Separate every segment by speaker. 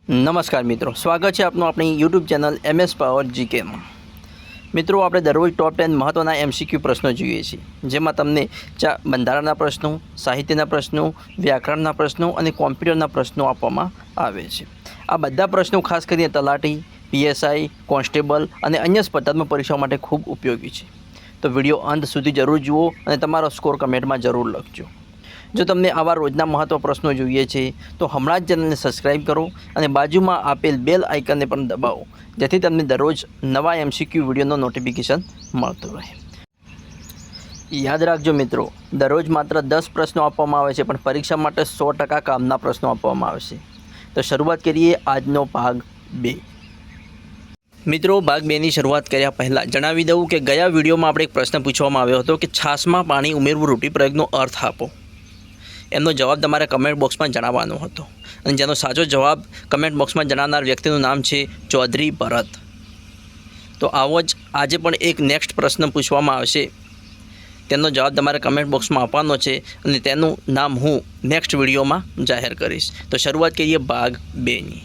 Speaker 1: નમસ્કાર મિત્રો, સ્વાગત છે આપનું આપણી યુટ્યુબ ચેનલ MS પાવર જીકેમાં। મિત્રો, આપણે દરરોજ ટોપ 10 મહત્ત્વના MCQ પ્રશ્નો જોઈએ છીએ, જેમાં તમને બંધારણના પ્રશ્નો, સાહિત્યના પ્રશ્નો, વ્યાકરણના પ્રશ્નો અને કોમ્પ્યુટરના પ્રશ્નો આપવામાં આવે છે। આ બધા પ્રશ્નો ખાસ કરીને તલાટી, PSI, કોન્સ્ટેબલ અને અન્ય સ્પર્ધાત્મક પરીક્ષાઓ માટે ખૂબ ઉપયોગી છે। તો વિડીયો અંત સુધી જરૂર જુઓ અને તમારો સ્કોર કમેન્ટમાં જરૂર લખજો। જો તમને આવા રોજના મહત્વ પ્રશ્નો જોઈએ છે તો હમણાં જ ચેનલને સબસ્ક્રાઈબ કરો અને બાજુમાં આપેલ બેલ આઇકનને પણ દબાવો, જેથી તમને દરરોજ નવા MCQ વિડીયોનો નોટિફિકેશન મળતું રહે। યાદ રાખજો મિત્રો, દરરોજ માત્ર 10 પ્રશ્નો આપવામાં આવે છે, પણ પરીક્ષા માટે 100% કામના પ્રશ્નો આપવામાં આવશે। તો શરૂઆત કરીએ આજનો ભાગ 2। મિત્રો, ભાગ 2ની શરૂઆત કર્યા પહેલાં જણાવી દઉં કે ગયા વિડીયોમાં આપણે એક પ્રશ્ન પૂછવામાં આવ્યો હતો કે છાશમાં પાણી ઉમેરવું રૂઢિપ્રયોગનો અર્થ આપો। એમનો જવાબ તમારે કમેન્ટ બોક્સમાં જણાવવાનો હતો, અને જેનો સાચો જવાબ કમેન્ટ બોક્સમાં જણાવનાર વ્યક્તિનું નામ છે ચૌધરી ભરત। તો આવો જ આજે પણ એક નેક્સ્ટ પ્રશ્ન પૂછવામાં આવશે, તેનો જવાબ તમારે કમેન્ટ બોક્સમાં આપવાનો છે, અને તેનું નામ હું નેક્સ્ટ વિડીયોમાં જાહેર કરીશ। તો શરૂઆત કરીએ ભાગ 2ની।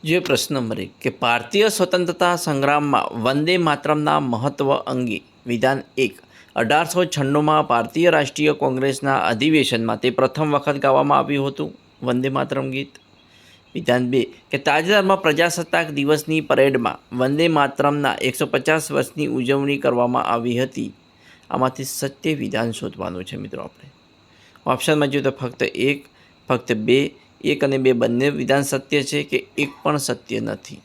Speaker 1: જે પ્રશ્ન નંબર 1 કે ભારતીય સ્વતંત્રતા સંગ્રામમાં વંદે માતરમના મહત્વ અંગે વિધાન 1 1896માં ભારતીય રાષ્ટ્રીય કોંગ્રેસના અધિવેશનમાં તે પ્રથમ વખત ગાવામાં આવ્યું હતું વંદે માતરમ ગીત। વિધાન 2 કે તાજેતરમાં પ્રજાસત્તાક દિવસની પરેડમાં વંદે માતરમના 150 વર્ષની ઉજવણી કરવામાં આવી હતી। આમાંથી સત્ય વિધાન શોધવાનું છે મિત્રો। આપણે ઓપ્શનમાં જોઈએ તો ફક્ત 1, ફક્ત 2, 1 અને 2 બંને વિધાન સત્ય છે કે એક પણ સત્ય નથી?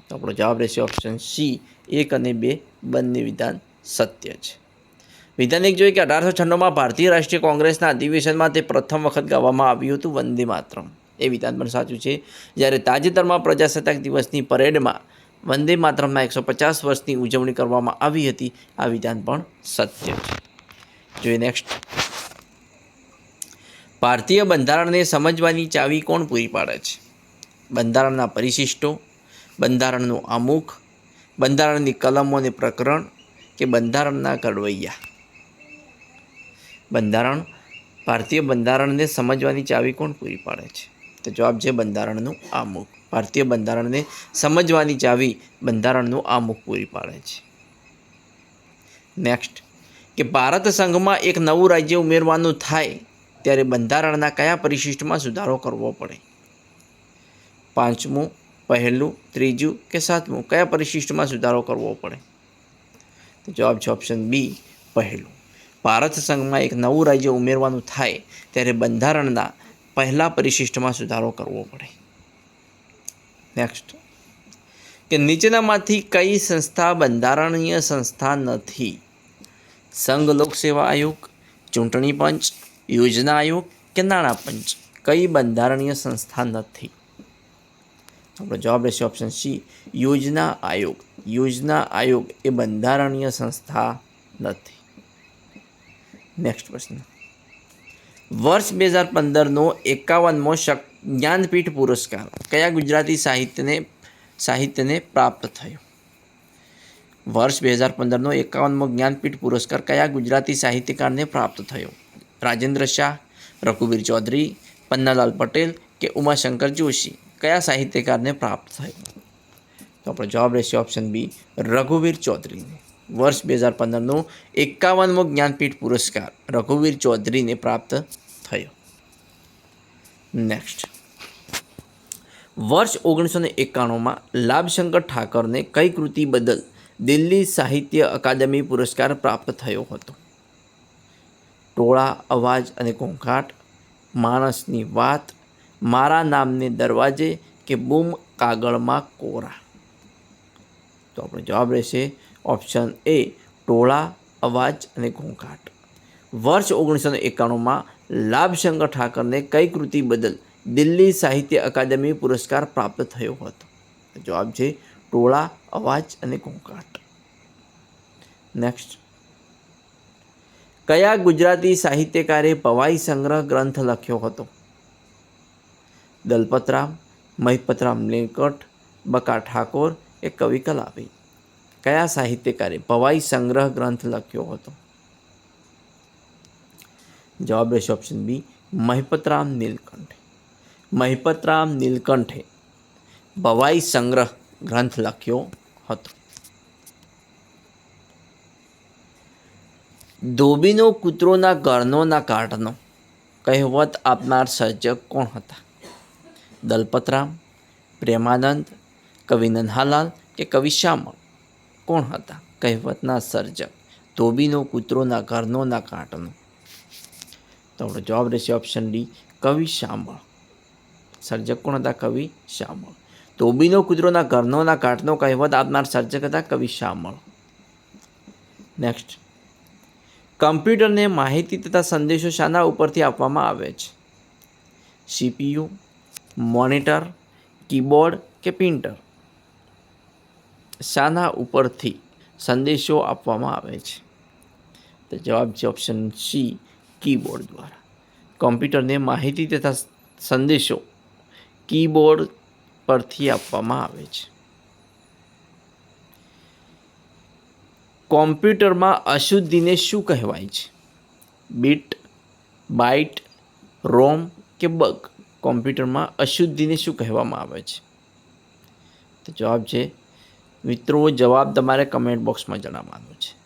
Speaker 1: તો આપણો જવાબ રહેશે ઓપ્શન સી, 1 અને 2 બંને વિધાન સત્ય છે। વિધાન 1 જોઈએ કે 1896માં ભારતીય રાષ્ટ્રીય કોંગ્રેસના અધિવેશનમાં તે પ્રથમ વખત ગાવામાં આવ્યું હતું વંદે માતરમ, એ વિધાન પણ સાચું છે। જ્યારે તાજેતરમાં પ્રજાસત્તાક દિવસની પરેડમાં વંદે માતરમના 150 વર્ષની ઉજવણી કરવામાં આવી હતી, આ વિધાન પણ સત્ય છે। જોઈએ નેક્સ્ટ, ભારતીય બંધારણને સમજવાની ચાવી કોણ પૂરી પાડે છે? બંધારણના પરિશિષ્ટો, બંધારણનું આમુખ, બંધારણની કલમો અને પ્રકરણ કે બંધારણના ઘડવૈયા? ભારતીય બંધારણને સમજવાની ચાવી કોણ પૂરી પાડે છે? તો જવાબ છે બંધારણનું આમુખ। ભારતીય બંધારણને સમજવાની ચાવી બંધારણનું આમુખ પૂરી પાડે છે। નેક્સ્ટ, કે ભારત સંઘમાં એક નવું રાજ્ય ઉમેરવાનું થાય ત્યારે બંધારણના કયા પરિશિષ્ટમાં સુધારો કરવો પડે? 5મું, 1લું, 3જું કે 7મું? કયા પરિશિષ્ટમાં સુધારો કરવો પડે? તો જવાબ છે ઓપ્શન બી, 1લું। ભારત સંઘમાં એક નવું રાજ્ય ઉમેરવાનું થાય ત્યારે બંધારણના પહેલા પરિશિષ્ટમાં સુધારો કરવો પડે। નેક્સ્ટ, કે નીચેનામાંથી કઈ સંસ્થા બંધારણીય સંસ્થા નથી? સંઘ લોક સેવા આયોગ, ચૂંટણી પંચ, યોજના આયોગ કે નાણાં પંચ? કઈ બંધારણીય સંસ્થા નથી? આપણો જવાબ રહેશે ઓપ્શન સી, યોજના આયોગ। યોજના આયોગ એ બંધારણીય સંસ્થા નથી। નેક્સ્ટ પ્રશ્ન, વર્ષ 2015નો 51મો જ્ઞાનપીઠ પુરસ્કાર કયા ગુજરાતી સાહિત્યને પ્રાપ્ત થયો? વર્ષ 2015નો 51મો જ્ઞાનપીઠ પુરસ્કાર કયા ગુજરાતી સાહિત્યકારને પ્રાપ્ત થયો? રાજેન્દ્ર શાહ, રઘુવીર ચૌધરી, પન્નાલાલ પટેલ કે ઉમાશંકર જોશી? કયા સાહિત્યકારને પ્રાપ્ત થયો? તો આપણો જવાબ રહેશે ઓપ્શન બી, રઘુવીર ચૌધરીને। વર્ષ 2015નો 51મો જ્ઞાનપીઠ પુરસ્કાર રઘુવીર ચૌધરીને પ્રાપ્ત થયો। નેક્સ્ટ, વર્ષ 1991માં લાભશંકર ઠાકરને કઈ કૃતિ બદલ દિલ્હી સાહિત્ય અકાદમી પુરસ્કાર પ્રાપ્ત થયો હતો? ટોળા, અવાજ અને ઘોંઘાટ, માણસની વાત, મારા નામને દરવાજે કે બૂમ કાગળમાં કોરા? તો આપણો જવાબ રહેશે ઓપ્શન એ, ટોળા, અવાજ અને ઘોંઘાટ। વર્ષ 1991માં લાભશંકર ઠાકરને કઈ કૃતિ બદલ દિલ્હી સાહિત્ય અકાદમી પુરસ્કાર પ્રાપ્ત થયો હતો? જવાબ છે ટોળા, અવાજ અને ઘોંઘાટ। નેક્સ્ટ, કયા ગુજરાતી સાહિત્યકારે ભવાઈ સંગ્રહ ગ્રંથ લખ્યો હતો? દલપતરામ, મહિપતરામ નીલકંઠ, બકા ઠાકોર કે કવિ કલાપી? કયા સાહિત્યકારે ભવાઈ સંગ્રહ ગ્રંથ લખ્યો હતો? જવાબ રહેશે ઓપ્શન બી, મહિપતરામ નીલકંઠ। મહિપતરામ નીલકંઠે ભવાઈ સંગ્રહ ગ્રંથ લખ્યો હતો? ધોબીનો કૂતરોના ઘરનોના કાઢનો કહેવત આપનાર સર્જક કોણ હતા? દલપતરામ, પ્રેમાનંદ, કવિ નન્હાલાલ કે કવિ શ્યામળ? કોણ હતા કહેવતના સર્જક ધોબીનો કૂતરોના ઘરનોના કાઢનો? તો આપણો જવાબ રહેશે ઓપ્શન ડી, કવિ શ્યામળ. સર્જક કોણ હતા? કવિ શ્યામળ. ધોબીનો કૂતરોના ઘરનોના કાઢનો કહેવત આપનાર સર્જક હતા કવિ શ્યામળ. નેક્સ્ટ, કમ્પ્યુટરને માહિતી તથા સંદેશો શાના ઉપરથી આપવામાં આવે છે? CPU, મોનિટર, કીબોર્ડ કે પ્રિન્ટર? શાના ઉપરથી સંદેશો આપવામાં આવે છે? તો જવાબ છે ઓપ્શન સી, કીબોર્ડ દ્વારા. કમ્પ્યુટરને માહિતી તથા સંદેશો કીબોર્ડ પરથી આપવામાં આવે છે. કોમ્પ્યુટરમાં અશુદ્ધિને શું કહેવાય છે? બીટ, બાઇટ, રોમ કે બગ? કોમ્પ્યુટરમાં અશુદ્ધિને શું કહેવામાં આવે છે? તો જવાબ છે મિત્રો, જવાબ તમારે કમેન્ટ બોક્સમાં જણાવવાનો છે.